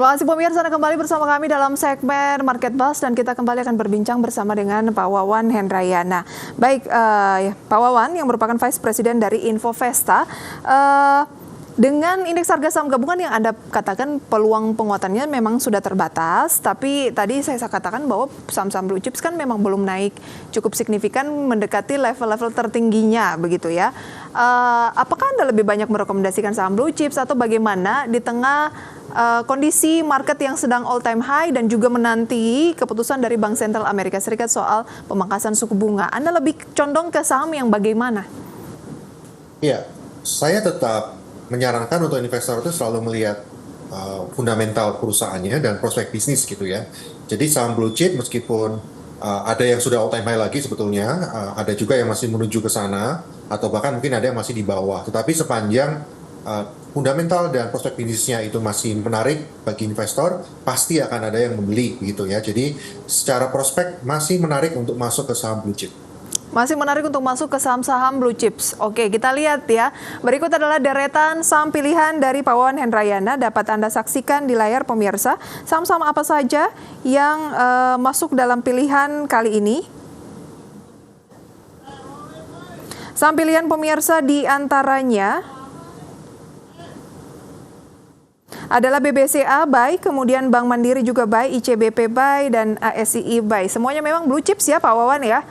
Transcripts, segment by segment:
Terima kasih pemirsa, Anda kembali bersama kami dalam segmen Market Buzz dan kita kembali akan berbincang bersama dengan Pak Wawan Hendrayana. Baik, Pak Wawan yang merupakan Vice President dari Infovesta, dengan indeks harga saham gabungan yang Anda katakan peluang penguatannya memang sudah terbatas, tapi tadi saya katakan bahwa saham-saham blue chips kan memang belum naik cukup signifikan mendekati level-level tertingginya begitu ya. Apakah Anda lebih banyak merekomendasikan saham blue chips atau bagaimana di tengah kondisi market yang sedang all time high dan juga menanti keputusan dari Bank Sentral Amerika Serikat soal pemangkasan suku bunga? Anda lebih condong ke saham yang bagaimana? Iya, saya tetap menyarankan untuk investor itu selalu melihat fundamental perusahaannya dan prospek bisnis gitu ya. Jadi saham blue chip meskipun ada yang sudah all time high lagi sebetulnya, ada juga yang masih menuju ke sana atau bahkan mungkin ada yang masih di bawah. Tetapi sepanjang fundamental dan prospek bisnisnya itu masih menarik bagi investor, pasti akan ada yang membeli gitu ya. Jadi secara prospek masih menarik untuk masuk ke saham blue chip. Masih menarik untuk masuk ke saham-saham blue chips. Oke, kita lihat ya. Berikut adalah deretan saham pilihan dari Pak Wawan Hendrayana. Dapat Anda saksikan di layar pemirsa. Saham-saham apa saja yang masuk dalam pilihan kali ini? Saham pilihan pemirsa di antaranya adalah BBCA buy, kemudian Bank Mandiri juga buy, ICBP buy, dan ASII buy. Semuanya memang blue chips ya Pak Wawan ya.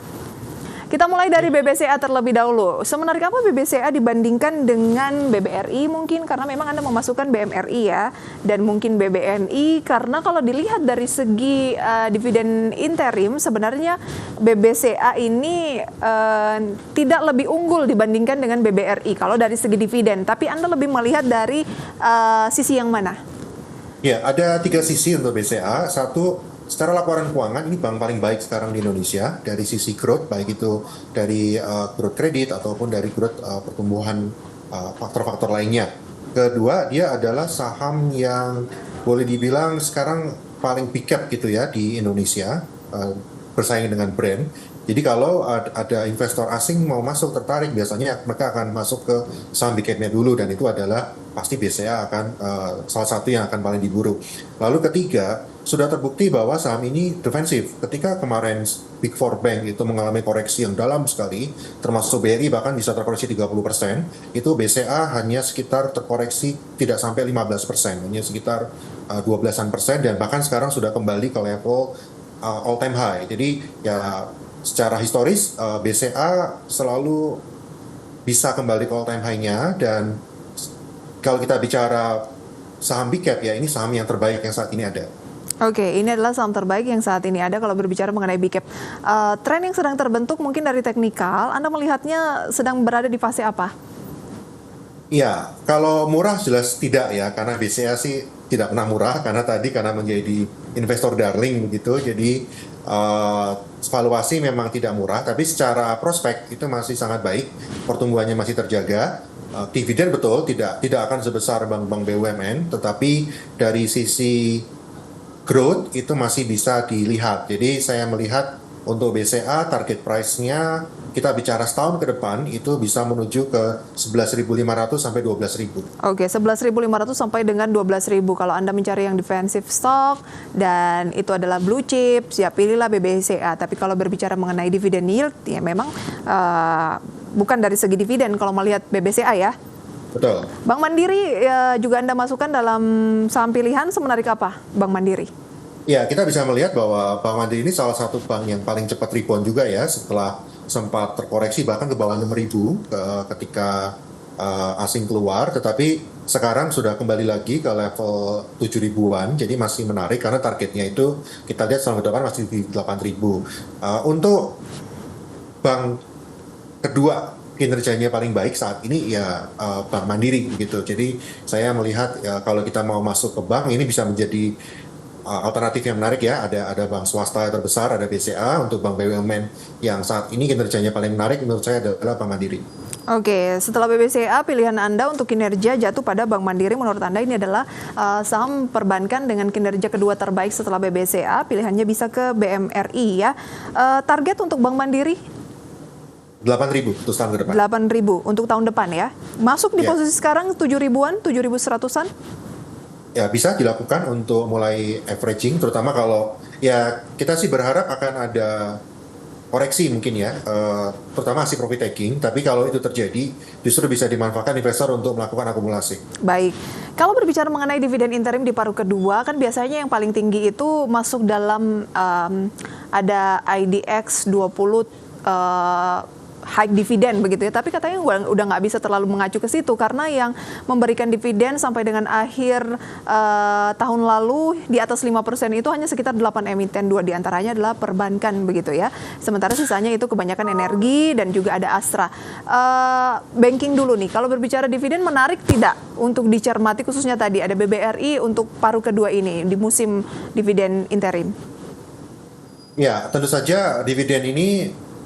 Kita mulai dari BBCA terlebih dahulu. Semenarik apa BBCA dibandingkan dengan BBRI mungkin? Karena memang Anda memasukkan BMRI ya, dan mungkin BBNI. Karena kalau dilihat dari segi dividen interim, sebenarnya BBCA ini tidak lebih unggul dibandingkan dengan BBRI kalau dari segi dividen. Tapi Anda lebih melihat dari sisi yang mana? Ya, ada 3 sisi untuk BCA. Satu, secara laporan keuangan ini bank paling baik sekarang di Indonesia dari sisi growth, baik itu dari growth kredit ataupun dari growth pertumbuhan faktor-faktor lainnya. Kedua, dia adalah saham yang boleh dibilang sekarang paling big cap gitu ya di Indonesia, bersaing dengan brand. Jadi kalau ada investor asing mau masuk tertarik, biasanya mereka akan masuk ke saham big cap-nya dulu, dan itu adalah pasti BCA akan salah satu yang akan paling diburu. Lalu ketiga, sudah terbukti bahwa saham ini defensif. Ketika kemarin Big Four Bank itu mengalami koreksi yang dalam sekali, termasuk BRI bahkan bisa terkoreksi 30%, itu BCA hanya sekitar terkoreksi tidak sampai 15%, hanya sekitar 12%, dan bahkan sekarang sudah kembali ke level all time high. Jadi ya secara historis BCA selalu bisa kembali ke all time high-nya, dan kalau kita bicara saham big cap ya, ini saham yang terbaik yang saat ini ada. Oke, ini adalah saham terbaik yang saat ini ada kalau berbicara mengenai big cap. Tren yang sedang terbentuk mungkin dari teknikal, Anda melihatnya sedang berada di fase apa? Iya, kalau murah jelas tidak ya, karena BCA sih tidak pernah murah, karena menjadi investor darling begitu, jadi valuasi memang tidak murah, tapi secara prospek itu masih sangat baik, pertumbuhannya masih terjaga. Dividen betul tidak akan sebesar bank-bank BUMN, tetapi dari sisi growth itu masih bisa dilihat. Jadi saya melihat untuk BCA target price-nya kita bicara setahun ke depan itu bisa menuju ke 11.500 sampai 12.000. Oke, 11.500 sampai dengan 12.000. Kalau Anda mencari yang defensive stock dan itu adalah blue chips, ya pilihlah BBCA. Tapi kalau berbicara mengenai dividend yield, ya memang bukan dari segi dividen kalau melihat BBCA ya. Betul. Bank Mandiri ya, juga Anda masukkan dalam saham pilihan, semenarik apa Bank Mandiri? Ya, kita bisa melihat bahwa Bank Mandiri ini salah satu bank yang paling cepat rebound juga ya, setelah sempat terkoreksi bahkan ke bawah 6.000 ketika asing keluar, tetapi sekarang sudah kembali lagi ke level 7.000-an, jadi masih menarik karena targetnya itu kita lihat selama depan masih di 8.000. Untuk bank kedua kinerjanya paling baik saat ini ya Bank Mandiri gitu. Jadi saya melihat ya, kalau kita mau masuk ke bank ini bisa menjadi alternatif yang menarik ya. Ada bank swasta yang terbesar, ada BCA. Untuk bank BUMN yang saat ini kinerjanya paling menarik menurut saya adalah Bank Mandiri. Oke, setelah BBCA, pilihan Anda untuk kinerja jatuh pada Bank Mandiri. Menurut Anda ini adalah saham perbankan dengan kinerja kedua terbaik setelah BBCA. Pilihannya bisa ke BMRI ya. Target untuk Bank Mandiri? 8.000 untuk tahun ke depan. 8.000 untuk tahun depan ya. Masuk di posisi sekarang 7.000-an, 7.100-an? ya bisa dilakukan untuk mulai averaging, terutama kalau ya kita sih berharap akan ada koreksi mungkin ya, terutama hasil profit taking. Tapi kalau itu terjadi, justru bisa dimanfaatkan investor untuk melakukan akumulasi. Baik, kalau berbicara mengenai dividen interim di paruh kedua, kan biasanya yang paling tinggi itu masuk dalam ada IDX 20 high dividen begitu ya, tapi katanya udah nggak bisa terlalu mengacu ke situ karena yang memberikan dividen sampai dengan akhir tahun lalu di atas 5% itu hanya sekitar 8 emiten, 2 diantaranya adalah perbankan begitu ya. Sementara sisanya itu kebanyakan energi dan juga ada Astra. Banking dulu nih, kalau berbicara dividen menarik tidak untuk dicermati, khususnya tadi ada BBRI untuk paruh kedua ini di musim dividen interim? Ya, tentu saja dividen ini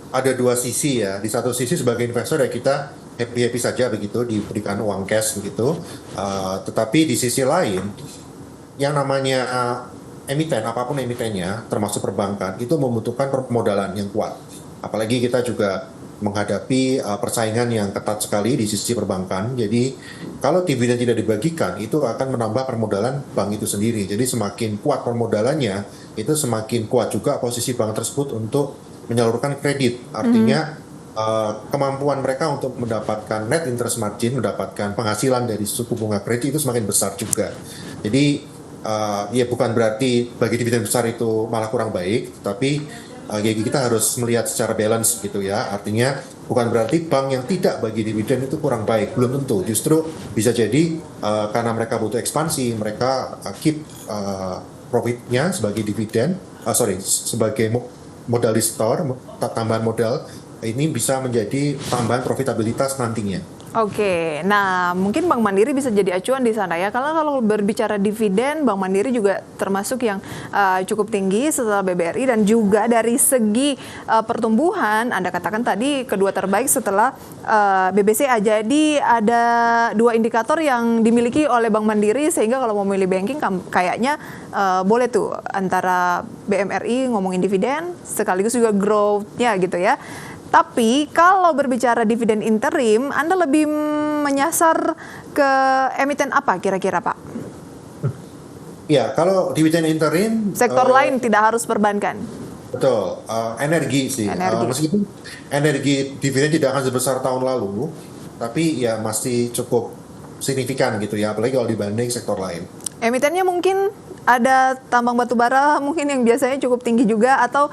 ada dua sisi ya. Di satu sisi sebagai investor ya kita happy-happy saja begitu diberikan uang cash begitu. Tetapi di sisi lain yang namanya emiten, apapun emitennya termasuk perbankan itu membutuhkan permodalan yang kuat. Apalagi kita juga menghadapi persaingan yang ketat sekali di sisi perbankan. Jadi kalau dividen tidak dibagikan itu akan menambah permodalan bank itu sendiri. Jadi semakin kuat permodalannya itu semakin kuat juga posisi bank tersebut untuk menyalurkan kredit, artinya kemampuan mereka untuk mendapatkan net interest margin, mendapatkan penghasilan dari suku bunga kredit itu semakin besar juga. Jadi ya bukan berarti bagi dividen besar itu malah kurang baik, tapi kita harus melihat secara balance gitu ya. Artinya bukan berarti bank yang tidak bagi dividen itu kurang baik, belum tentu. Justru bisa jadi karena mereka butuh ekspansi, mereka keep profitnya sebagai dividen, sebagai modalistor, tambahan modal, ini bisa menjadi tambahan profitabilitas nantinya. Oke, nah mungkin Bank Mandiri bisa jadi acuan di sana ya. Kalau berbicara dividen, Bank Mandiri juga termasuk yang cukup tinggi setelah BBRI dan juga dari segi pertumbuhan, Anda katakan tadi kedua terbaik setelah BBCA. Jadi ada dua indikator yang dimiliki oleh Bank Mandiri sehingga kalau mau memilih banking kayaknya boleh tuh antara BMRI ngomongin dividen sekaligus juga growth-nya gitu ya. Tapi kalau berbicara dividen interim, Anda lebih menyasar ke emiten apa kira-kira Pak? Ya, kalau dividen interim... Sektor lain tidak harus perbankan? Betul, energi sih. Meskipun energi dividen tidak akan sebesar tahun lalu, tapi ya masih cukup signifikan gitu ya, apalagi kalau dibanding sektor lain. Emitennya mungkin ada tambang batu bara mungkin yang biasanya cukup tinggi juga, atau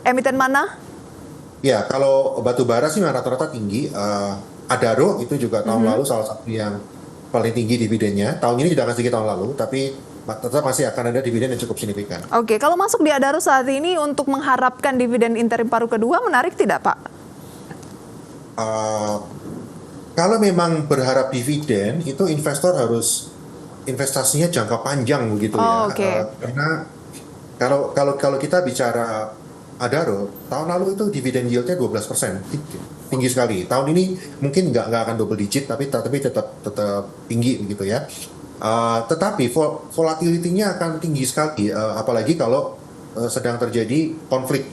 emiten mana? Ya, kalau batu bara sih rata-rata tinggi. Adaro itu juga tahun lalu salah satu yang paling tinggi dividennya. Tahun ini tidak akan sedikit tahun lalu, tapi tetap masih akan ada dividen yang cukup signifikan. Oke, kalau masuk di Adaro saat ini untuk mengharapkan dividen interim paruh kedua, menarik tidak Pak? Kalau memang berharap dividen, itu investor harus investasinya jangka panjang begitu ya. Okay. Karena kalau kita bicara Adaro, tahun lalu itu dividen yieldnya 12%, tinggi sekali. Tahun ini mungkin nggak akan double digit, tapi tetap tinggi begitu ya. Tetapi volatility-nya akan tinggi sekali, apalagi kalau sedang terjadi konflik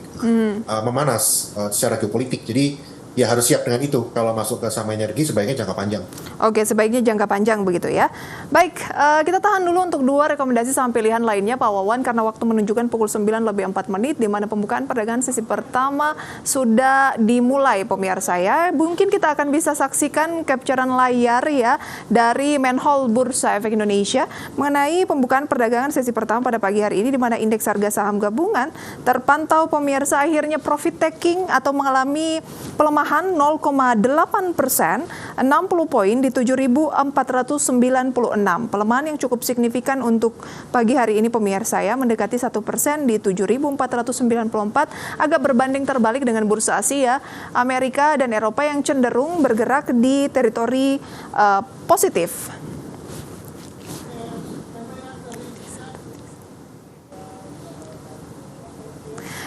memanas secara geopolitik. Jadi ya harus siap dengan itu. Kalau masuk ke saham energi sebaiknya jangka panjang. Oke, sebaiknya jangka panjang begitu ya. Baik, kita tahan dulu untuk dua rekomendasi saham pilihan lainnya Pak Wawan, karena waktu menunjukkan pukul 9:04 di mana pembukaan perdagangan sesi pertama sudah dimulai pemirsa ya. Mungkin kita akan bisa saksikan capturean layar ya dari Menhol Bursa Efek Indonesia mengenai pembukaan perdagangan sesi pertama pada pagi hari ini, di mana indeks harga saham gabungan terpantau pemirsa akhirnya profit taking atau mengalami pelemahan 0,8%, 60 poin di 7.496. Pelemahan yang cukup signifikan untuk pagi hari ini pemirsa ya, mendekati 1% di 7.494, agak berbanding terbalik dengan bursa Asia, Amerika dan Eropa yang cenderung bergerak di teritori positif.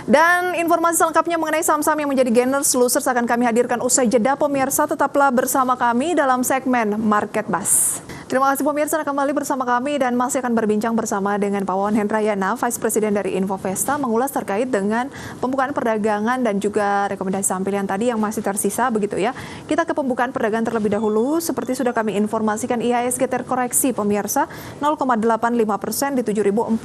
Dan informasi selengkapnya mengenai saham-saham yang menjadi gainers, losers akan kami hadirkan usai jeda pemirsa. Tetaplah bersama kami dalam segmen Market Buzz. Terima kasih pemirsa kembali bersama kami dan masih akan berbincang bersama dengan Pak Wawan Hendrayana, Vice President dari Infovesta, mengulas terkait dengan pembukaan perdagangan dan juga rekomendasi saham pilihan tadi yang masih tersisa begitu ya. Kita ke pembukaan perdagangan terlebih dahulu. Seperti sudah kami informasikan, IHSG terkoreksi pemirsa 0,85% di 7.490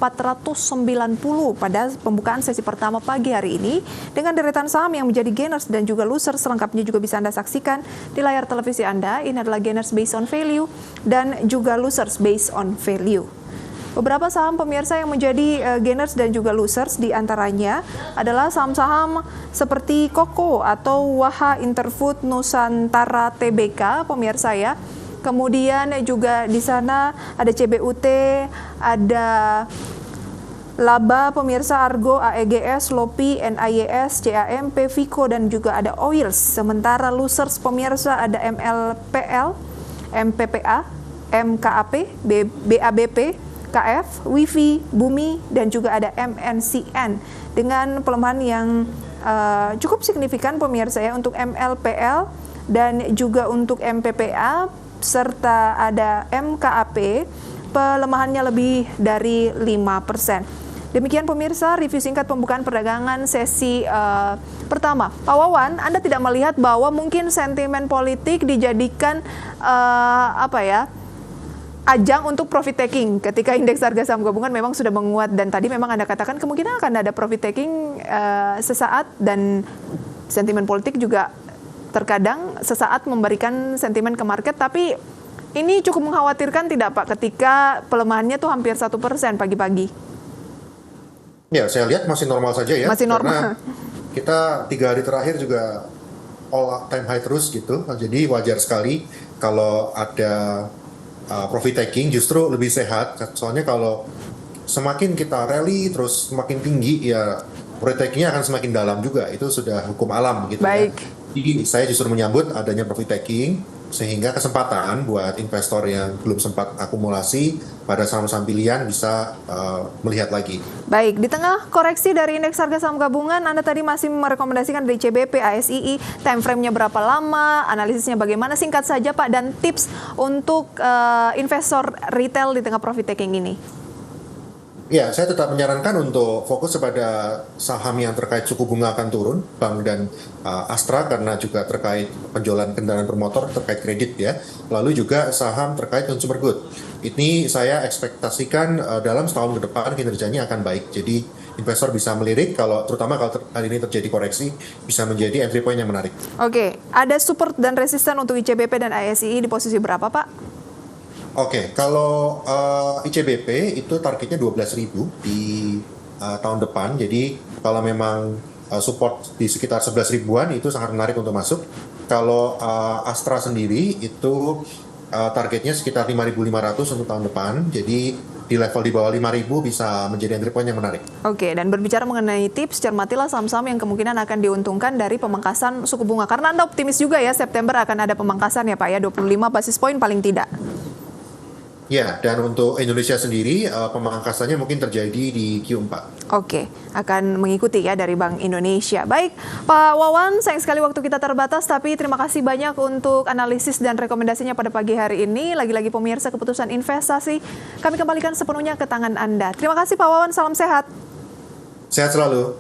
pada pembukaan sesi pertama pagi hari ini dengan deretan saham yang menjadi gainers dan juga losers. Selengkapnya juga bisa Anda saksikan di layar televisi Anda. Ini adalah gainers based on value dan juga losers based on value. Beberapa saham pemirsa yang menjadi gainers dan juga losers diantaranya adalah saham-saham seperti Koko atau Waha Interfood Nusantara Tbk pemirsa ya. Kemudian juga di sana ada CBUT, ada Laba, pemirsa Argo, AEGS, Lopi, NIES, CAMP, Vico, dan juga ada Oils. Sementara losers pemirsa ada MLPL, MPPA, MKAP, BABP, KF, Wifi, Bumi, dan juga ada MNCN. Dengan pelemahan yang cukup signifikan pemirsa ya untuk MLPL dan juga untuk MPPA, serta ada MKAP, pelemahannya lebih dari 5%. Demikian pemirsa, review singkat pembukaan perdagangan sesi pertama. Pak Wawan, Anda tidak melihat bahwa mungkin sentimen politik dijadikan ajang untuk profit taking ketika indeks harga saham gabungan memang sudah menguat, dan tadi memang Anda katakan kemungkinan akan ada profit taking sesaat, dan sentimen politik juga terkadang sesaat memberikan sentimen ke market, tapi ini cukup mengkhawatirkan tidak Pak ketika pelemahannya tuh hampir 1% pagi-pagi? Ya, saya lihat masih normal saja ya. Masih Karena normal. kita 3 hari terakhir juga all time high terus gitu. Jadi wajar sekali kalau ada profit taking, justru lebih sehat. Soalnya kalau semakin kita rally terus semakin tinggi, ya profit takingnya akan semakin dalam juga. Itu sudah hukum alam gitu. Baik. Ya. Jadi saya justru menyambut adanya profit taking, sehingga kesempatan buat investor yang belum sempat akumulasi pada saham-saham pilihan bisa melihat lagi. Baik, di tengah koreksi dari indeks harga saham gabungan, Anda tadi masih merekomendasikan dari CBP, ASII, time frame-nya berapa lama, analisisnya bagaimana, singkat saja Pak, dan tips untuk investor retail di tengah profit taking ini. Ya, saya tetap menyarankan untuk fokus kepada saham yang terkait suku bunga akan turun, bank dan Astra, karena juga terkait penjualan kendaraan bermotor, terkait kredit ya. Lalu juga saham terkait consumer good. Ini saya ekspektasikan dalam setahun ke depan kinerjanya akan baik. Jadi investor bisa melirik, terutama kalau hari ini terjadi koreksi, bisa menjadi entry point yang menarik. Oke, ada support dan resisten untuk ICBP dan ASII di posisi berapa Pak? Oke, kalau ICBP itu targetnya 12.000 di tahun depan. Jadi kalau memang support di sekitar 11 ribuan itu sangat menarik untuk masuk. Kalau Astra sendiri itu targetnya sekitar 5.500 untuk tahun depan. Jadi di level di bawah 5.000 bisa menjadi entry point yang menarik. Oke, dan berbicara mengenai tips, cermatilah saham-saham yang kemungkinan akan diuntungkan dari pemangkasan suku bunga. Karena Anda optimis juga ya, September akan ada pemangkasan ya Pak ya, 25 basis point paling tidak. Ya, dan untuk Indonesia sendiri, pemangkasannya mungkin terjadi di Q4. Oke, akan mengikuti ya dari Bank Indonesia. Baik, Pak Wawan, sayang sekali waktu kita terbatas, tapi terima kasih banyak untuk analisis dan rekomendasinya pada pagi hari ini. Lagi-lagi pemirsa, keputusan investasi kami kembalikan sepenuhnya ke tangan Anda. Terima kasih Pak Wawan, salam sehat. Sehat selalu.